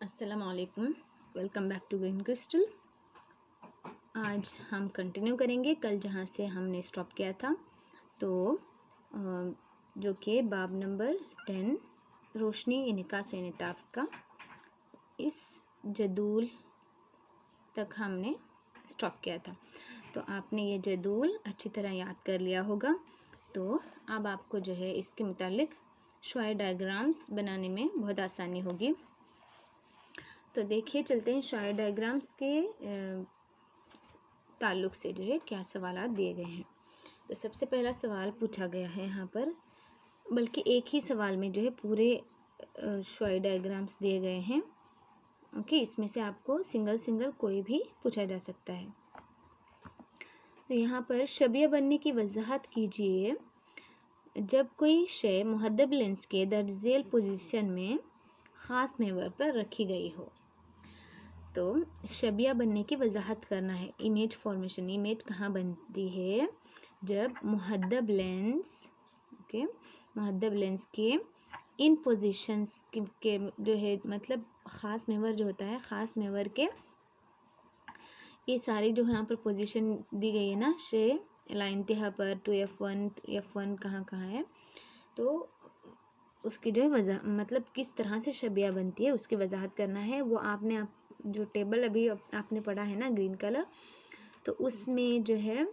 अस्सलाम वालेकुम, welcome back to Green Crystal. आज हम कंटिन्यू करेंगे कल जहाँ से हमने स्टॉप किया था, तो जो कि बाब नंबर 10 रोशनी इनकास इनताफ का इस जदूल तक हमने स्टॉप किया था। तो आपने ये जदूल अच्छी तरह याद कर लिया होगा। तो अब आपको जो है इसके मुतालिक शुआई डायग्राम्स बनाने में बहुत आसानी होगी। तो देखिए चलते हैं शुआई डायग्राम्स के ताल्लुक से जो है क्या सवालात दिए गए हैं। तो सबसे पहला सवाल पूछा गया है यहाँ पर, बल्कि एक ही सवाल में जो है पूरे शुआई डायग्राम्स दिए गए हैं। ओके, इसमें से आपको सिंगल सिंगल कोई भी पूछा जा सकता है। तो यहाँ पर शबिया बनने की वजाहत कीजिए। जब कोई शय मुहद्दब लेंस के दर्जेल पोजीशन में ख़ास महवर पर रखी गई हो, तो शबिया बनने की वजाहत करना है। इमेज फॉर्मेशन, इमेज कहाँ बनती है? जब मुहद्दब लेंस, ओके, मुहद्दब लेंस के इन पोजीशंस के जो है, मतलब ख़ास महवर जो होता है, ख़ास महवर के ये सारी जो यहाँ पर पोजीशन दी गई है ना, शे ला इंतहा पर 2F1 F1 कहाँ कहाँ है, तो उसकी जो है मतलब किस तरह से शबिया बनती है उसकी वजाहत करना है। वो आपने जो टेबल अभी आपने पढ़ा है ना ग्रीन कलर, तो उसमें जो है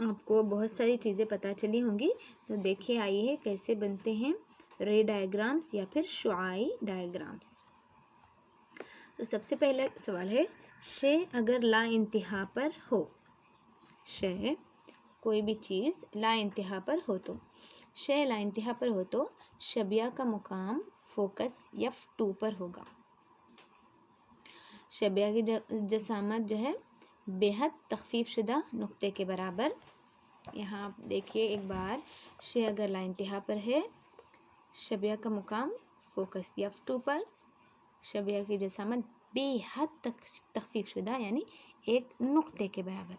आपको बहुत सारी चीज़ें पता चली होंगी। तो देखिए आइए कैसे बनते हैं रे डायग्राम्स या फिर शुआई डायग्राम्स। तो सबसे पहला सवाल है, शे अगर ला इंतहा पर हो, शे कोई भी चीज़ ला इंतहा पर हो, तो शे ला इंतहा पर हो तो शबिया का मुकाम फोकस F2 पर होगा। शबिया की जसामत जो है बेहद तखफीफ शुदा नुक्ते के बराबर। यहाँ आप देखिए एक बार, शे अगर ला इंतहा पर है, शबिया का मुकाम फोकस F2 पर, शबिया की जसामत बेहद तखफीफ शुदा यानी एक नुक्ते के बराबर,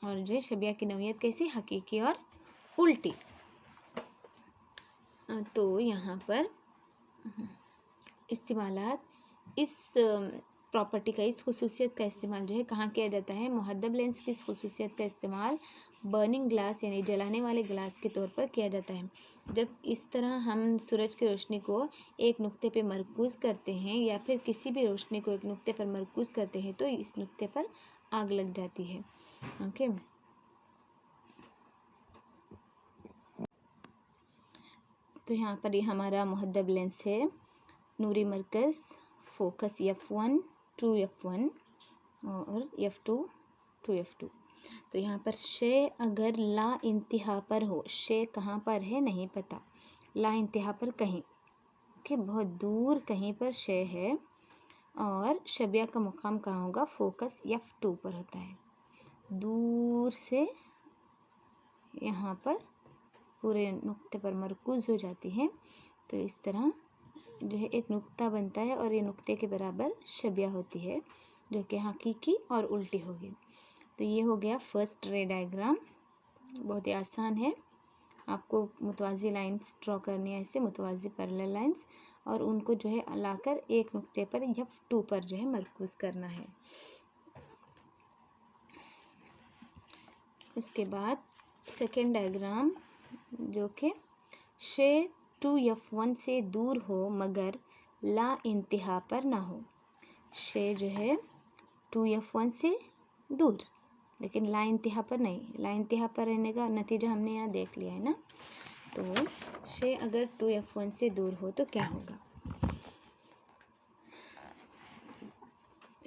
और जो शबिया की नौयत कैसी, हकीकी और उल्टी। तो यहाँ पर इस्तेमालात, इस प्रॉपर्टी का, इस खुसूसियत का इस्तेमाल जो है कहाँ किया जाता है? मुहद्दब लेंस की इस खुसूसियत का इस्तेमाल बर्निंग ग्लास यानी जलाने वाले ग्लास के तौर पर किया जाता है। जब इस तरह हम सूरज की रोशनी को एक नुक्ते पर मरकूज़ करते हैं या फिर किसी भी रोशनी को एक नुक्ते पर मरकूज़ करते हैं तो इस नुक्ते पर आग लग जाती है। ओके, तो यहाँ पर ये हमारा मुहद्दब लेंस है, नूरी मरकज़ फोकस F1 2F1 और F2 2F2। तो यहाँ पर शे अगर ला इंतहा पर हो, शे कहाँ पर है नहीं पता, ला इंतहा पर कहीं, ओके, बहुत दूर कहीं पर शे है, और शबिया का मुकाम कहाँ होगा? फोकस F2 पर होता है, दूर से यहाँ पर पूरे नुक्ते पर मरकूज़ हो जाती है। तो इस तरह जो है एक नुक्ता बनता है और ये नुक्ते के बराबर शबिया होती है, जो कि हकीकी और उल्टी होगी। तो ये हो गया फर्स्ट रे डायग्राम, बहुत ही आसान है। आपको मुतवाज़ी लाइंस ड्रॉ करनी है, ऐसे मुतवाज़ी पैरेलल लाइंस, और उनको जो है लाकर एक नुक्ते पर F2 पर जो है मरकूज़ करना है। उसके बाद सेकेंड डायग्राम, जो कि शे 2F1 से दूर हो मगर ला इंतहा पर ना हो। शे जो है 2F1 से दूर लेकिन ला इंतहा पर नहीं, ला इंतहा पर रहने का नतीजा हमने यहाँ देख लिया है ना। तो शे अगर 2F1 से दूर हो तो क्या होगा?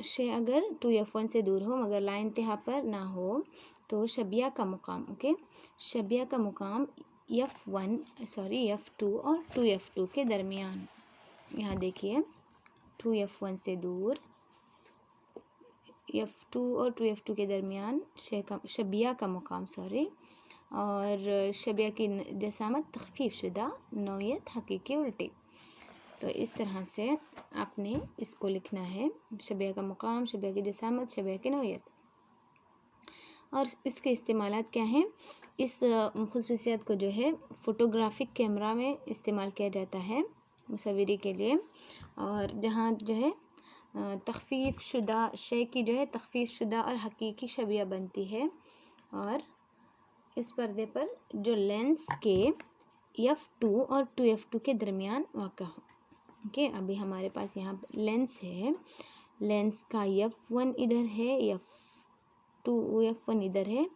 शे अगर 2F1 से दूर हो मगर ला इंतहा पर ना हो तो शबिया का मुकाम, ओके, शबिया का मुकाम F2 और 2F2 के दरमियान। यहाँ देखिए 2F1 से दूर, F2 और 2F2 के दरमियान शबिया का मुकाम, और शबिया की जसामत तखफीफ शुदा, नौयत हकीकी उल्टी। तो इस तरह से आपने इसको लिखना है, शबिया का मुकाम, शबिया की जसामत, शबिया की नौयत। और इसके इस्तेमालात क्या हैं? इस खुसूसियत को जो है फ़ोटोग्राफिक कैमरा में इस्तेमाल किया जाता है मुसव्विरी के लिए, और जहाँ जो है तख़फ़ीफ़ शुदा शे की जो है तख़फ़ीफ़ शुदा और हकीकी शबिया बनती है, और इस पर्दे पर जो लेंस के F2 और 2F2 के दरमियान वाक़ा हो। ओके, अभी हमारे पास यहाँ लेंस है, लेंस का F1 इधर है, F1 इधर है,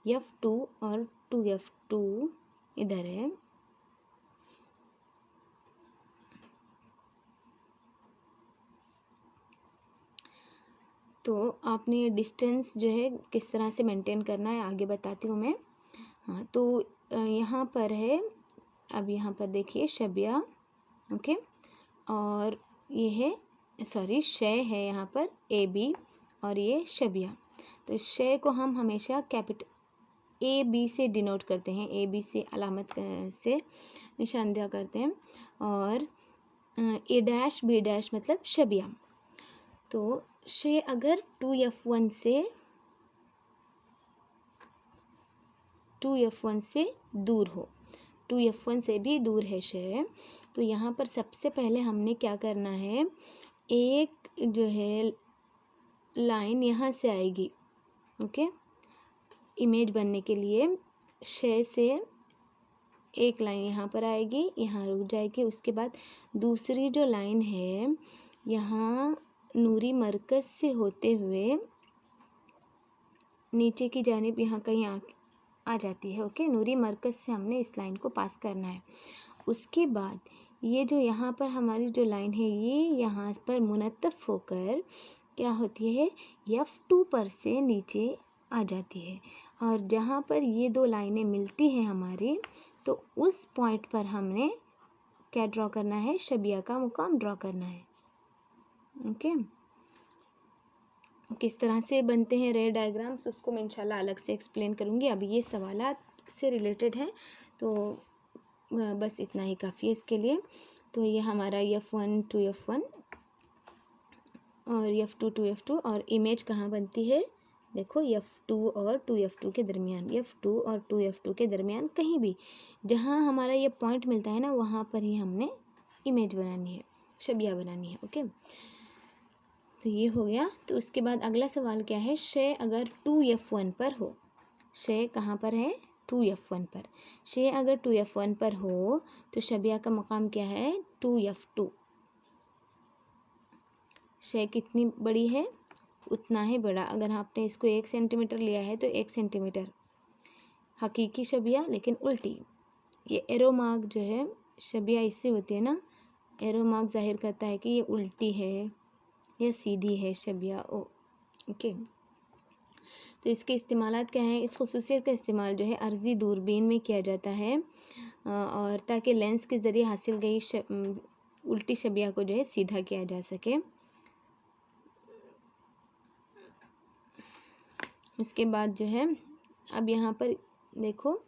F2 और 2F2 इधर है। तो आपने डिस्टेंस जो है किस तरह से मेंटेन करना है आगे बताती हूँ मैं। हाँ, तो यहाँ पर है, अब यहाँ पर देखिए शबिया, ओके, और ये है सॉरी शय है यहाँ पर AB और ये शबिया। तो इस शय को हम हमेशा कैपिटल AB से डिनोट करते हैं, AB से अलामत से निशानदेही करते हैं, और A' B' मतलब शबिया। तो शे अगर 2F1 से दूर हो, 2F1 से भी दूर है शे, तो यहाँ पर सबसे पहले हमने क्या करना है, एक जो है लाइन यहाँ से आएगी, ओके, इमेज बनने के लिए शे से एक लाइन यहाँ पर आएगी, यहाँ रुक जाएगी, उसके बाद दूसरी जो लाइन है यहाँ नूरी मरकज़ से होते हुए नीचे की जानिब यहाँ कहीं आ जाती है, ओके, नूरी मरकज़ से हमने इस लाइन को पास करना है। उसके बाद ये जो यहाँ पर हमारी जो लाइन है ये यहाँ पर मुनत्तफ़ होकर क्या होती है, F2 पर से नीचे आ जाती है, और जहाँ पर ये दो लाइनें मिलती हैं हमारी, तो उस पॉइंट पर हमने क्या ड्रॉ करना है, शबिया का मुकाम ड्रॉ करना है। ओके, किस तरह से बनते हैं रे डायग्राम्स उसको मैं इंशाल्लाह अलग से एक्सप्लेन करूँगी, अभी ये सवालात से रिलेटेड है, तो बस इतना ही काफ़ी है इसके लिए। तो ये हमारा F1 2F1 और F2 2F2, और इमेज कहाँ बनती है, देखो F2 और 2F2 के दरमियान, F2 और 2F2 के दरमियान कहीं भी जहाँ हमारा ये पॉइंट मिलता है ना, वहाँ पर ही हमने इमेज बनानी है, शबिया बनानी है। ओके, तो ये हो गया। तो उसके बाद अगला सवाल क्या है, शे अगर 2F1 पर हो, शे कहाँ पर है, 2F1 पर, शे अगर 2F1 पर हो तो शबिया का मकाम क्या है, 2F2। शे कितनी बड़ी है, उतना ही बड़ा, अगर आपने इसको 1 सेंटीमीटर लिया है तो 1 सेंटीमीटर हकीकी शबिया, लेकिन उल्टी। ये एरो मार्क जो है शबिया इससे होती है ना, एरो मार्क जाहिर करता है कि ये उल्टी है या सीधी है शबिया। ओके, तो इसके इस्तेमालात क्या हैं, इस खुसूसियत का इस्तेमाल जो है अर्जी दूरबीन में किया जाता है, और ताकि लेंस के ज़रिए हासिल गई उल्टी शबिया को जो है सीधा किया जा सके। उसके बाद जो है अब यहाँ पर देखो,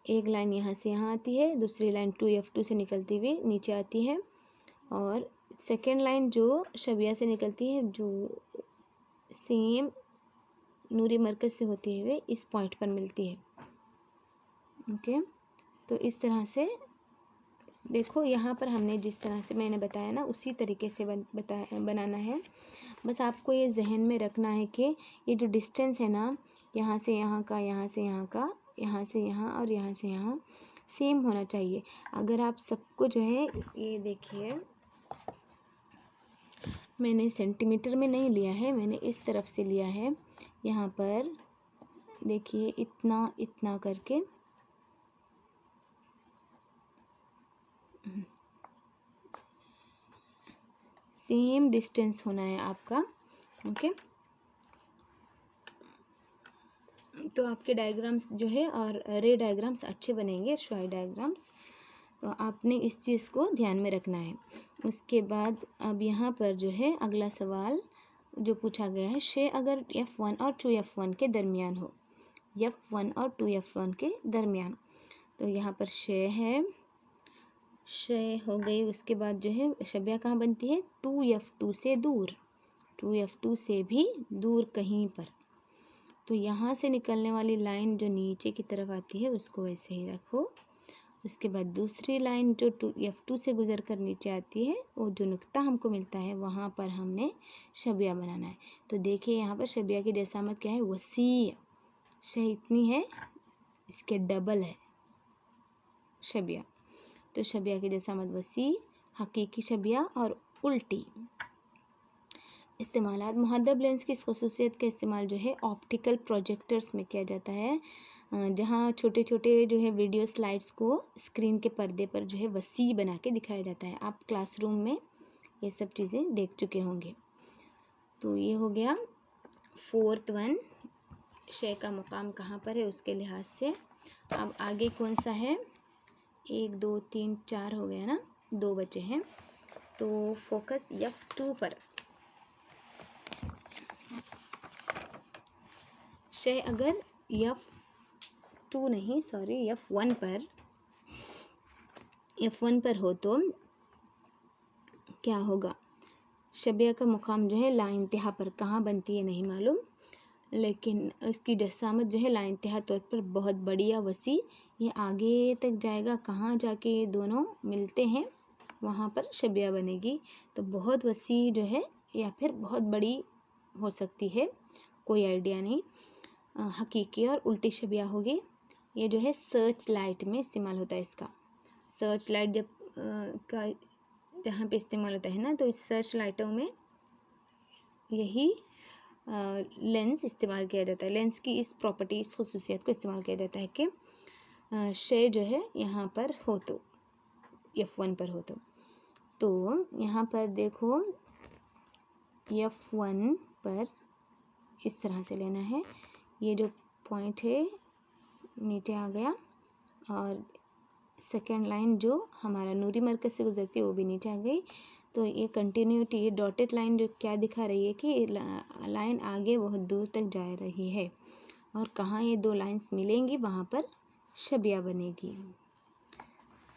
एक लाइन यहाँ से यहाँ आती है, दूसरी लाइन 2F2 से निकलती हुई नीचे आती है, और सेकेंड लाइन जो शबिया से निकलती है जो सेम नूरी मरकज़ से होते हुए इस पॉइंट पर मिलती है। ओके, तो इस तरह से देखो, यहाँ पर हमने जिस तरह से मैंने बताया ना उसी तरीके से बनाना है। बस आपको ये जहन में रखना है कि ये जो डिस्टेंस है ना, यहाँ से यहाँ का, यहाँ से यहाँ का, यहाँ से यहाँ और यहाँ से यहाँ सेम होना चाहिए। अगर आप सबको जो है, ये देखिए मैंने सेंटीमीटर में नहीं लिया है, मैंने इस तरफ से लिया है, यहाँ पर देखिए इतना इतना करके सेम डिस्टेंस होना है आपका। ओके, तो आपके डायग्राम्स जो है और रे डायग्राम्स अच्छे बनेंगे, श्वाई डायग्राम्स, तो आपने इस चीज़ को ध्यान में रखना है। उसके बाद अब यहाँ पर जो है अगला सवाल जो पूछा गया है, शे अगर F1 और 2F1 के दरमियान हो, F1 और 2F1 के दरमियान, तो यहाँ पर शे है, शे हो गई। उसके बाद जो है शबिया कहाँ बनती है, 2F2 से दूर, 2F2 से भी दूर कहीं पर, तो यहाँ से निकलने वाली लाइन जो नीचे की तरफ आती है उसको वैसे ही रखो। उसके बाद दूसरी लाइन जो F2 से गुजर कर नीचे आती है, वो जो नुक्ता हमको मिलता है वहाँ पर हमने शबिया बनाना है। तो देखिए यहाँ पर शबिया की जसामत क्या है, वसी। शे इतनी है, इसके डबल है शबिया। तो शबिया की जसामत वसी, हकीकी शबिया और उल्टी। इस्तेमालात, मुहद्दब लेंस की इस खसूसियत का इस्तेमाल जो है ऑप्टिकल प्रोजेक्टर्स में किया जाता है, जहाँ छोटे छोटे जो है वीडियो स्लाइड्स को स्क्रीन के पर्दे पर जो है वसी बना के दिखाया जाता है। आप क्लासरूम में ये सब चीज़ें देख चुके होंगे। तो ये हो गया 4th वन, शे का मुकाम कहाँ पर है उसके लिहाज से। अब आगे कौन सा है, 1 2 3 4 हो गया ना, 2 बचे हैं। तो फोकस F2 पर। शे अगर F2 नहीं, सॉरी F1 पर हो तो क्या होगा, शबिया का मुकाम जो है ला इंतहा पर, कहाँ बनती है नहीं मालूम, लेकिन इसकी जसामत जो है ला इंतहा तौर पर बहुत बड़ी या वसी। ये आगे तक जाएगा, कहाँ जाके ये दोनों मिलते हैं वहाँ पर शबिया बनेगी। तो बहुत वसी जो है या फिर बहुत बड़ी हो सकती है, कोई आइडिया नहीं। हकीकी और उल्टी शबिया होगी। ये जो है सर्च लाइट में इस्तेमाल होता है इसका। सर्च लाइट जब का जहाँ पे इस्तेमाल होता है ना, तो इस सर्च लाइटों में यही लेंस इस्तेमाल किया जाता है। लेंस की इस प्रॉपर्टी, इस खसूसियत को इस्तेमाल किया जाता है कि शे जो है यहाँ पर हो तो, F1 पर हो तो यहाँ पर देखो F1 पर इस तरह से लेना है। ये जो पॉइंट है नीचे आ गया, और सेकेंड लाइन जो हमारा नूरी मरकज से गुजरती है वो भी नीचे आ गई। तो ये कंटिन्यूटी, ये डॉटेड लाइन जो क्या दिखा रही है कि लाइन आगे बहुत दूर तक जा रही है, और कहाँ ये दो लाइंस मिलेंगी वहाँ पर शबिया बनेगी,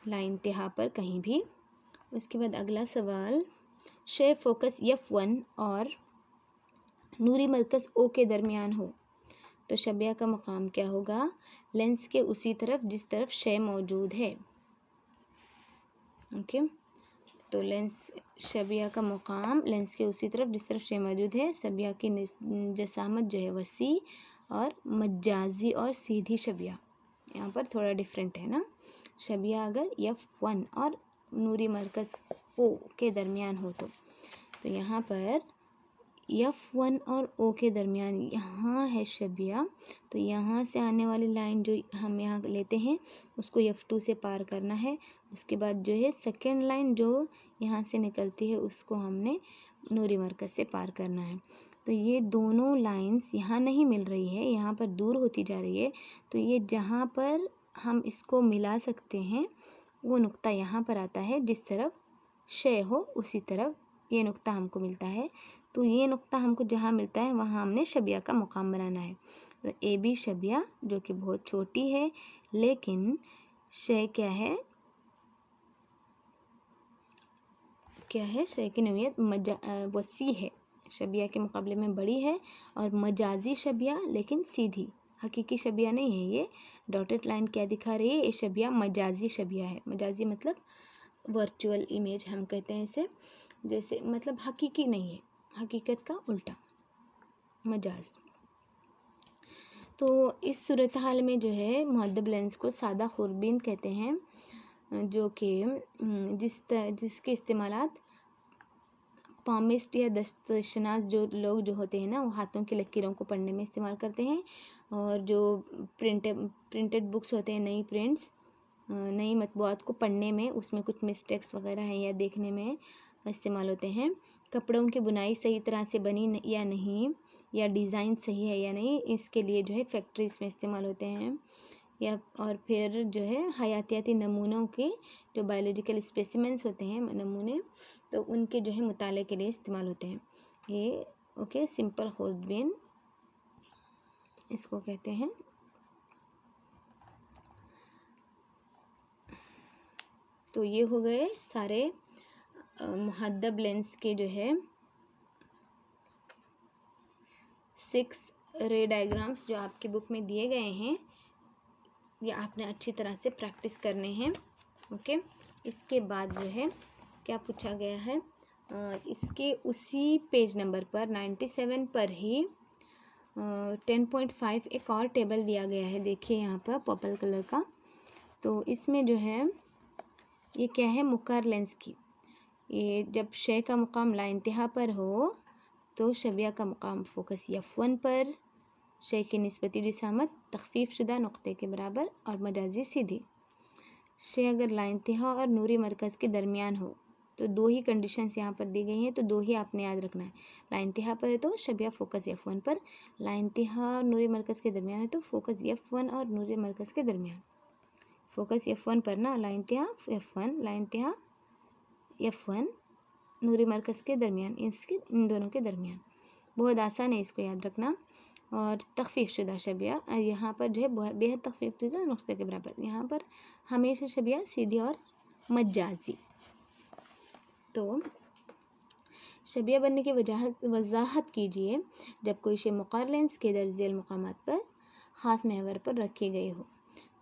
लाइन इंतहा पर कहीं भी। उसके बाद अगला सवाल, शे फोकस F1 और नूरी मरकज O के दरमियान हो तो शबिया का मकाम क्या होगा, लेंस के उसी तरफ जिस तरफ शे मौजूद है। ओके, तो लेंस, शबिया का मुकाम लेंस के उसी तरफ जिस तरफ शे मौजूद है। शबिया की जसामत जो है वसी और मजाजी और सीधी शबिया, यहाँ पर थोड़ा डिफरेंट है ना। शबिया अगर F1 और नूरी मरकज O के दरमियान हो तो यहाँ पर F1 और O के दरमियान यहाँ है शबिया। तो यहाँ से आने वाली लाइन जो हम यहाँ लेते हैं उसको F2 से पार करना है। उसके बाद जो है सेकेंड लाइन जो यहाँ से निकलती है उसको हमने नूरी मरकज से पार करना है। तो ये दोनों लाइंस यहाँ नहीं मिल रही है, यहाँ पर दूर होती जा रही है। तो ये जहाँ पर हम इसको मिला सकते हैं वो नुक्ता यहाँ पर आता है, जिस तरफ शे हो उसी तरफ ये नुक्ता हमको मिलता है। तो ये नुक्ता हमको जहाँ मिलता है वहाँ हमने शबिया का मुकाम बनाना है। तो ए बी शबिया जो कि बहुत छोटी है, लेकिन शे क्या है, शे की नौयत वसी है, शबिया के मुकाबले में बड़ी है, और मजाजी शबिया लेकिन सीधी, हकीकी शबिया नहीं है। ये डॉटेड लाइन क्या दिखा रही है, ये शबिया मजाजी शबिया है। मजाजी मतलब वर्चुअल इमेज हम कहते हैं इसे, जैसे मतलब हकीकी नहीं है, हकीकत का उल्टा, मजाज। तो इस सूरत हाल में जो है मुहद्दब लेंस को सादा खुरबीन कहते हैं, जो कि जिसके इस्तेमालात पामिस्ट या दस्तशनास जो लोग जो होते हैं ना, वो हाथों की लकीरों को पढ़ने में इस्तेमाल करते हैं। और जो प्रिंटेड बुक्स होते हैं, नई प्रिंट्स, नई मतबूआत को पढ़ने में उसमें कुछ मिस्टेक्स वगैरह हैं या देखने में इस्तेमाल होते हैं। कपड़ों की बुनाई सही तरह से बनी या नहीं, या डिज़ाइन सही है या नहीं, इसके लिए जो है फैक्ट्रीज में इस्तेमाल होते हैं। या और फिर जो है हयातियाती नमूनों के, जो बायोलॉजिकल स्पेसिमेंस होते हैं नमूने, तो उनके जो है मुताले के लिए इस्तेमाल होते हैं। ये ओके, सिंपल खुरदबीन इसको कहते हैं। तो ये हो गए सारे मुहद्दब लेंस के जो है 6 रे डायग्राम्स जो आपकी बुक में दिए गए हैं। ये आपने अच्छी तरह से प्रैक्टिस करने हैं। ओके, इसके बाद जो है क्या पूछा गया है, इसके उसी पेज नंबर पर 97 पर ही 10.5 एक और टेबल दिया गया है। देखिए यहाँ पर पर्पल कलर का। तो इसमें जो है ये क्या है, मुकर लेंस की। ये जब शे का मुकाम ला इंतहा पर हो तो शबिया का मुकाम फोकस F1 पर, शे की निस्बती जिसामत तखफीफ शुदा नुक्ते के बराबर और मजाजी सीधी। शे अगर ला इंतहा और नूरी मरकज़ के दरमियान हो तो दो ही कंडीशंस यहाँ पर दी गई हैं, तो दो ही आपने याद रखना है। ला इंतहा पर है तो शबिया फोकस F1 पर, ला इंतहा और नूरी मरकज़ के दरमियान है तो फोकस F1 और नूरी मरकज़ के दरमियान। फोकस F1 पर ना, ला इंतहा F1, ला इंतहा F1, नूरी मरकज़ के दरमियान, इन दोनों के दरमियान। बहुत आसान है इसको याद रखना। और तखफीफ शुदा शबिया यहाँ पर जो है बेहद तखफीफ शुदा नुक्ते के बराबर, यहाँ पर हमेशा शबिया सीधी और मजाजी। तो शबिया बनने की वजाहत कीजिए जब कोई शे मुक़ार लेंस के दर्ज़ेल मकामात पर ख़ास महवर पर रखी गई हो।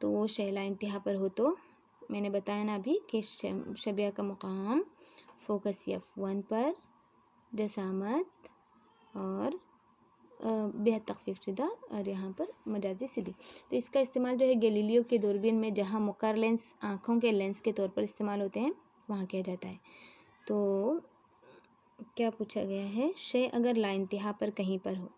तो वो शे ला इंतहा पर हो तो मैंने बताया ना अभी कि शबिया का मुकाम फोकस F1 पर, जसामत और बेहद तखफीफ शुदा और यहाँ पर मजाजी सीधी। तो इसका इस्तेमाल जो है गैलीलियो के दूरबीन में जहाँ मुकर लेंस आँखों के लेंस के तौर पर इस्तेमाल होते हैं वहाँ किया जाता है। तो क्या पूछा गया है, शे अगर ला इंतहा पर कहीं पर हो,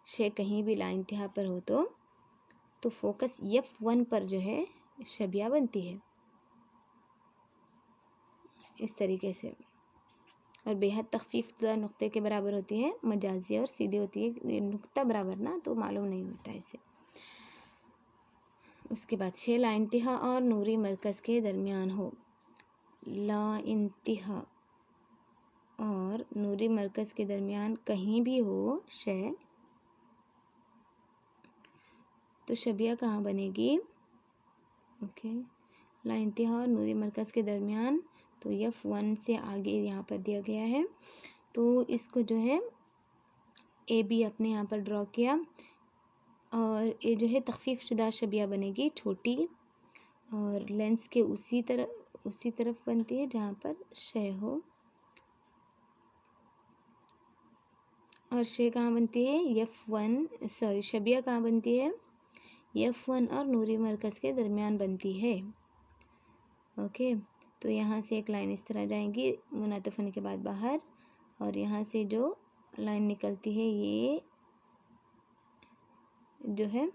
शे कहीं भी ला इंतहा पर हो तो फोकस F1 पर जो है शबिया बनती है इस तरीके से, और बेहद तखफीफ नुक्ते के बराबर होती है, मजाजी और सीधी होती है। नुक्ता बराबर ना तो मालूम नहीं होता है इसे। उसके बाद शे ला इंतहा और नूरी मरकज़ के दरमियान हो, ला इंतहा और नूरी मरकज़ के दरमियान कहीं भी हो शे, तो शबिया कहाँ बनेगी। ओके, ला इंतहा और नूरी मरकज़ के दरमियान, तो F1 से आगे यहाँ पर दिया गया है। तो इसको जो है AB अपने यहाँ पर ड्रॉ किया, और ये जो है तखफीफ शुदा शबिया बनेगी छोटी, और लेंस के उसी तरफ बनती है जहाँ पर शे हो, और शे कहाँ बनती है F1, सॉरी शबिया कहाँ बनती है F1 और नूरी मरकज़ के दरमियान बनती है। ओके, तो यहाँ से एक लाइन इस तरह जाएंगी मुनातिफ होने के बाद बाहर, और यहाँ से जो लाइन निकलती है ये जो है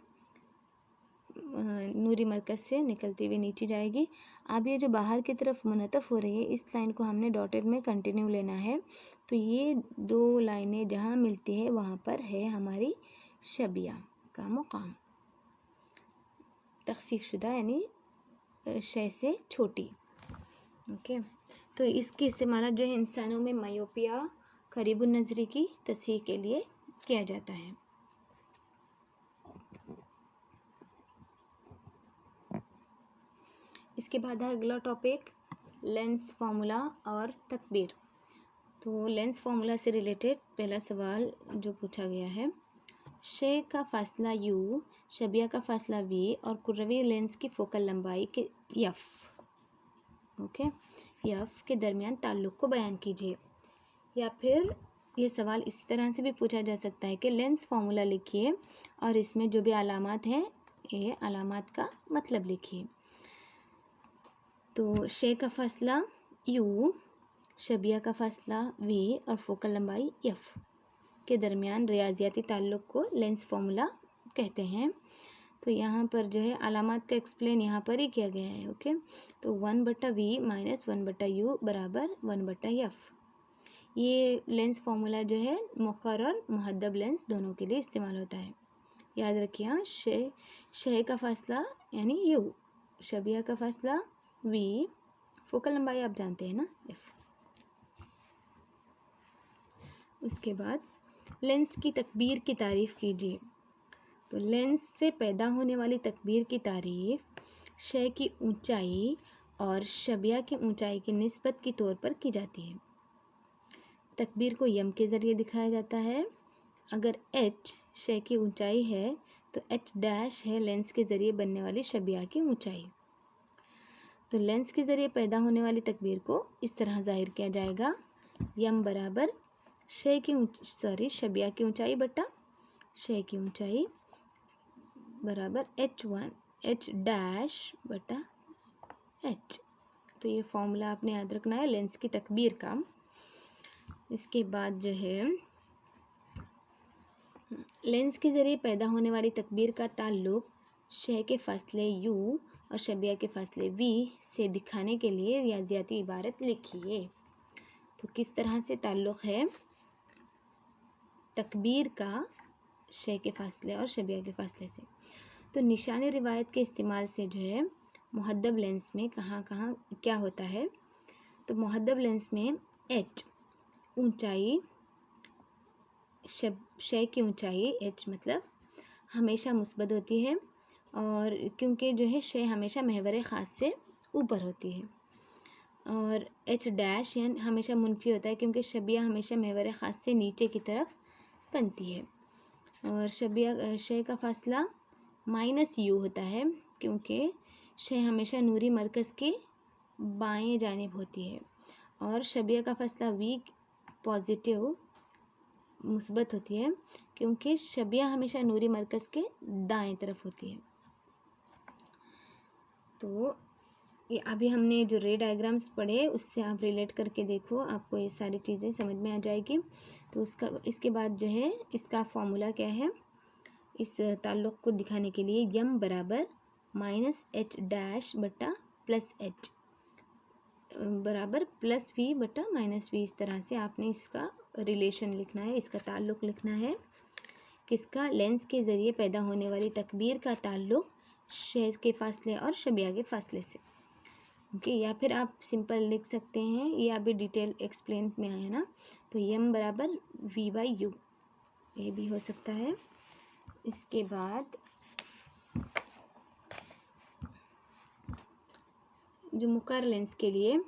नूरी मरकज़ से निकलती हुई नीचे जाएगी। अब ये जो बाहर की तरफ मुनतफ हो रही है इस लाइन को हमने डॉटेड में कंटिन्यू लेना है। तो ये दो लाइनें जहाँ मिलती है वहाँ पर है हमारी शबिया का मुकाम, तखफीफ शुदा यानी शे से छोटी। ओके, तो इसकी इस्तेमाल जो है इंसानों में मायोपिया करीबुन नज़री की तस्हीह के लिए किया जाता है। इसके बाद है अगला टॉपिक लेंस फार्मूला और तकबीर। तो लेंस फार्मूला से रिलेटेड पहला सवाल जो पूछा गया है, शे का फासला U, शबिया का फासला V और कुर्रवी लेंस की फोकल लंबाई के F, ओके, F के दरमियान ताल्लुक़ को बयान कीजिए। या फिर ये सवाल इसी तरह से भी पूछा जा सकता है कि लेंस फार्मूला लिखिए और इसमें जो भी अलामात हैं ये अलामात का मतलब लिखिए। तो शे का फासला U, शबिया का फासला V और फोकल लंबाई F के दरमियान रियाजियाती ताल्लुक़ को लेंस फार्मूला कहते हैं। तो यहाँ पर जो है अलामात का एक्सप्लेन यहाँ पर ही किया गया है। ओके, तो 1/V माइनस 1/U बराबर 1/F। ये लेंस फार्मूला जो है मुक़र्रर और मुहद्दब लेंस दोनों के लिए इस्तेमाल होता है। याद रखिए हाँ, शे का फासला यानी U, शबिया का फासला V, फोकल लंबाई आप जानते हैं ना F। उसके बाद लेंस की तकबीर की तारीफ़ कीजिए। तो लेंस से पैदा होने वाली तकबीर की तारीफ़ शे की ऊंचाई और शबिया की ऊंचाई की निस्बत के तौर पर की जाती है। तकबीर को यम के ज़रिए दिखाया जाता है। अगर h शे की ऊंचाई है तो h डैश है लेंस के ज़रिए बनने वाली शबिया की ऊंचाई। तो लेंस के ज़रिए पैदा होने वाली तकबीर को इस तरह ज़ाहिर किया जाएगा, यम बराबर शबिया की ऊंचाई बटा शय की ऊंचाई बराबर h डैश बटा h। तो ये फॉर्मूला आपने याद रखना है लेंस की तकबीर का। इसके बाद जो है लेंस के ज़रिए पैदा होने वाली तकबीर का ताल्लुक शय के फासले u और शबिया के फासले v से दिखाने के लिए रियाजियाती इबारत लिखिए। तो किस तरह से ताल्लुक है तकबीर का शय के फासले और शबिया के फासले से। तो निशानी रिवायत के इस्तेमाल से जो है मुहद्दब लेंस में कहाँ कहाँ क्या होता है। तो मुहद्दब लेंस में h ऊंचाई शय की ऊंचाई h मतलब हमेशा मुस्बत होती है, और क्योंकि जो है शय हमेशा महवर ख़ास से ऊपर होती है, और h डैश यानी हमेशा मुनफी होता है क्योंकि शबिया हमेशा महवर ख़ास से नीचे की तरफ बनती है, और शबिया शय का फासला -u होता है क्योंकि शय हमेशा नूरी मरकज़ के बाएं जानिब होती है, और शबिया का फासला v पॉजिटिव मुस्बत होती है क्योंकि शबिया हमेशा नूरी मरकज़ के दाएं तरफ होती है। तो ये अभी हमने जो रे डायग्राम्स पढ़े उससे आप रिलेट करके देखो, आपको ये सारी चीज़ें समझ में आ जाएगी। तो इसके बाद जो है इसका फॉर्मूला क्या है, इस ताल्लुक़ को दिखाने के लिए यम बराबर -h डैश बटा +h बराबर +v बटा -v, इस तरह से आपने इसका रिलेशन लिखना है, इसका ताल्लुक़ लिखना है। किसका? लेंस के ज़रिए पैदा होने वाली तकबीर का ताल्लुक़ शय के फासले और शबिया के फासले से। ओके, या फिर आप सिंपल लिख सकते हैं, ये अभी डिटेल एक्सप्लेन में आया ना, तो यम बराबर v/u, ये भी हो सकता है। इसके बाद जो मुकार लेंस के लिए,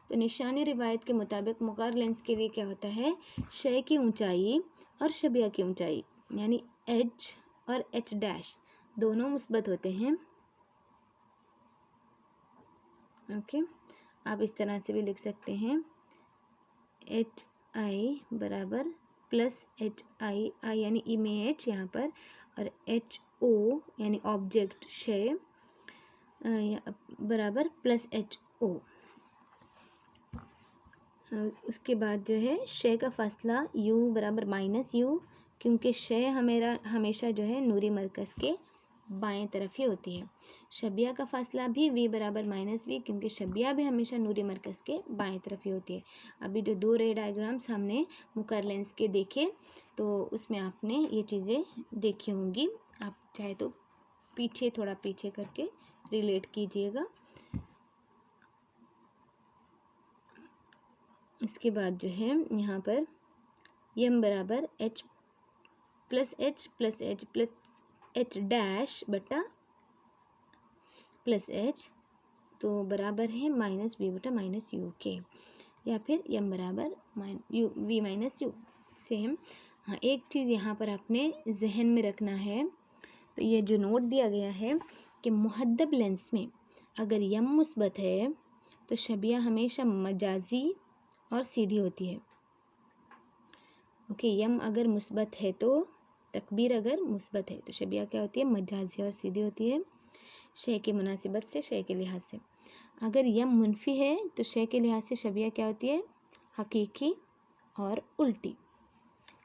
तो निशानी रिवायत के मुताबिक मुकार लेंस के लिए क्या होता है, शय की ऊंचाई और शबिया की ऊंचाई यानी h और h डैश दोनों मुस्बत होते हैं। ओके, आप इस तरह से भी लिख सकते हैं hi बराबर +hi, i यानी इमेज यहाँ पर, और ho यानी ऑब्जेक्ट शय बराबर +ho। उसके बाद जो है शय का फासला u बराबर -u क्योंकि शय हमेशा जो है नूरी मरकज़ के बाएं तरफ ही होती है। शबिया का फासला भी v बराबर -v क्योंकि शबिया भी हमेशा नूरी मरकज़ के बाएं तरफ ही होती है। अभी जो 2 रे डायग्राम्स हमने मुकर लेंस के देखे, तो उसमें आपने ये चीज़ें देखी होंगी, आप चाहे तो थोड़ा पीछे करके रिलेट कीजिएगा। इसके बाद जो है यहाँ पर यम बराबर h डैश बटा +h, तो बराबर है -v बटा -u के, या फिर यम बराबर v-u सेम। हाँ, एक चीज़ यहाँ पर आपने जहन में रखना है, तो ये जो नोट दिया गया है कि मुहद्दब लेंस में अगर यम मुस्बत है तो शबिया हमेशा मजाजी और सीधी होती है। ओके, यम अगर मुस्बत है तो तकबीर अगर मुस्बत है तो शबिया क्या होती है, मजाजी और सीधी होती है, शय की मुनासिबत से, शय के लिहाज से। अगर यम मुनफी है तो शय के लिहाज से शबिया क्या होती है, हकीकी और उल्टी।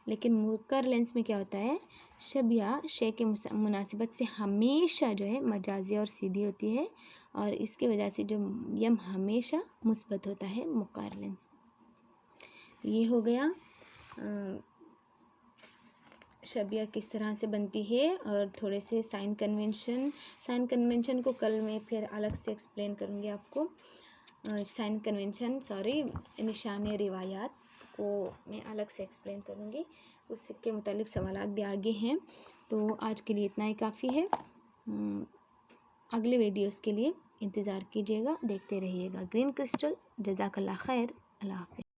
लेकिन मुकर लेंस में क्या होता है, शबिया शय के मुनासिबत से हमेशा जो है मजाजी और सीधी होती है, और इसकी वजह से जो यम हमेशा मुस्बत होता है मुकर लेंस। ये हो गया शबिया किस तरह से बनती है, और थोड़े से साइन कन्वेंशन को कल मैं फिर अलग से एक्सप्लेन करूँगी आपको। निशानी रिवायात को मैं अलग से एक्सप्लेन करूँगी, उसके मुतालिक सवालात भी आगे हैं। तो आज के लिए इतना ही काफ़ी है, अगले वीडियोस के लिए इंतज़ार कीजिएगा, देखते रहिएगा। ग्रीन क्रिस्टल, जज़ाकल्लाह खैर, अल्लाह हाफ़िज़।